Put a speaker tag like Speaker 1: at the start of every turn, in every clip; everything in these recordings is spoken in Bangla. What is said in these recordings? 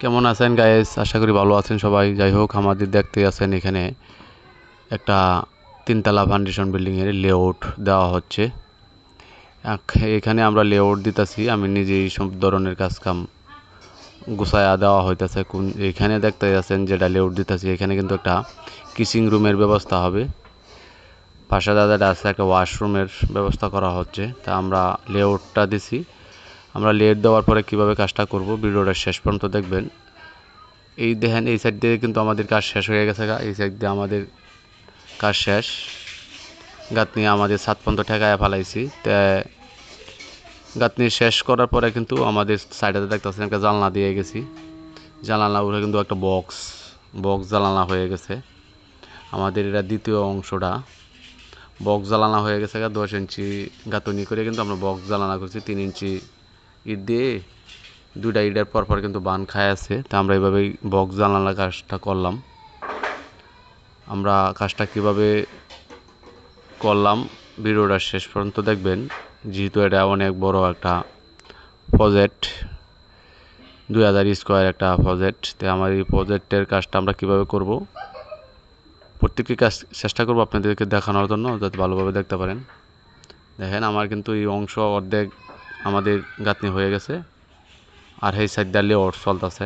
Speaker 1: কেমন আছেন গাইস? আশা করি ভালো আছেন সবাই। যাই হোক, আমাদের দেখতে আছেন এখানে একটা তিনতলা ফাউন্ডেশন বিল্ডিং এর লেআউট দেওয়া হচ্ছে। এখানে আমরা লেআউট দিতেছি, আমি নিজেই সব ধরনের কাজ কাম গুছায়া দেওয়া হইতেছে। এখানে দেখতে আছেন যেটা লেআউট দিতেছি, এখানে কিন্তু একটা কিচিং রুমের ব্যবস্থা হবে। পাশে দাদাটা আছে একটা ওয়াশরুমের ব্যবস্থা করা হচ্ছে। তা আমরা লেআউটটা দিছি। আমরা লেআউট দেওয়ার পরে কিভাবে কাজটা করব ভিডিওটা শেষ পর্যন্ত দেখবেন। এই দেখেন, এই সাইড দিয়ে কিন্তু আমাদের কাজ শেষ হয়ে গেছে। এই সাইড দিয়ে আমাদের কাজ শেষ। গাঁথনি আমাদের 7 পর্যন্ত ঠেকায় ফেলাইছি। তা গাঁথনি শেষ করার পরে কিন্তু আমাদের সাইডে দেখতেছেন একটা জানলা দিয়ে গেছি। জানালা উপরে কিন্তু একটা বক্স জানালা হয়ে গেছে। আমাদের এটা দ্বিতীয় অংশটা বক্স জ্বালানা হয়ে গেছে। 10 ইঞ্চি গাঁথনি করে কিন্তু আমরা বক্স জ্বালানা করছি। 3 ইঞ্চি ইট দিয়ে দুইটা ইটের পর কিন্তু বান খায় আছে। তা আমরা এইভাবেই বক্স জানালার কাজটা করলাম। আমরা কাজটা কিভাবে করলাম ভিডিওটা শেষ পর্যন্ত দেখবেন, যেহেতু এটা অনেক বড় একটা প্রজেক্ট, 2000 স্কোয়ার একটা প্রজেক্ট। তো আমার এই প্রজেক্টের কাজটা আমরা কিভাবে করব প্রত্যেকটি কাজ চেষ্টা করব আপনাদেরকে দেখানোর জন্য, যাতে ভালোভাবে দেখতে পারেন। দেখেন, আমার কিন্তু এই অংশ অর্ধেক আমাদের গাঁথনি হয়ে গেছে, আর এই সাইড দিয়ে লেআউট চলতেছে।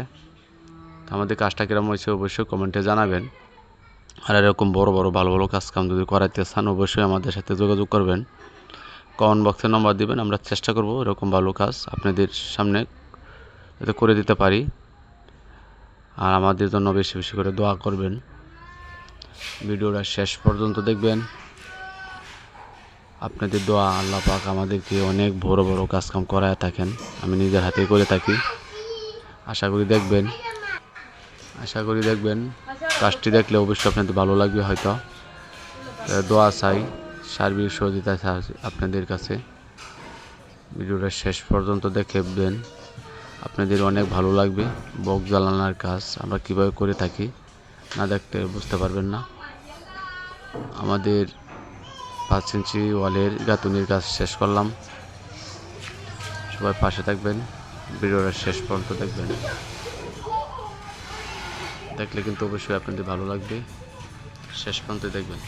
Speaker 1: আমাদের কাজটা কীরকম হয়েছে অবশ্যই কমেন্টে জানাবেন। আর এরকম বড় ভালো কাজ কাম যদি করাইতে চান অবশ্যই আমাদের সাথে যোগাযোগ করবেন। কমেন্ট বক্সে নম্বর দিবেন, আমরা চেষ্টা করব এরকম ভালো কাজ আপনাদের সামনে যাতে করে দিতে পারি। আর আমাদের জন্য বেশি বেশি করে দোয়া করবেন। ভিডিওটা শেষ পর্যন্ত দেখবেন। আপনাদের দোয়া আল্লাহ পাক আমাদেরকে অনেক বড় কাজ কাম করায় থাকেন, আমি নিজের হাতে করে থাকি। আশা করি দেখবেন কাজটি দেখলে অবশ্যই আপনাদের ভালো লাগবে। হয়তো দোয়া চাই, সার্বিক সহযোগিতা চাই আপনাদের কাছে। ভিডিওটা শেষ পর্যন্ত দেখবেন, আপনাদের অনেক ভালো লাগবে। বক্স জ্বালানোর কাজ আমরা কীভাবে করে থাকি না দেখতে বুঝতে পারবেন না। আমাদের 5 ইঞ্চি ওয়ালের গাঁথনির কাজ শেষ করলাম। সবাই পাশে থাকবেন, ভিডিওটা শেষ পর্যন্ত দেখবেন। দেখলে কিন্তু অবশ্যই আপনাদের ভালো লাগবে, শেষ পর্যন্ত দেখবেন।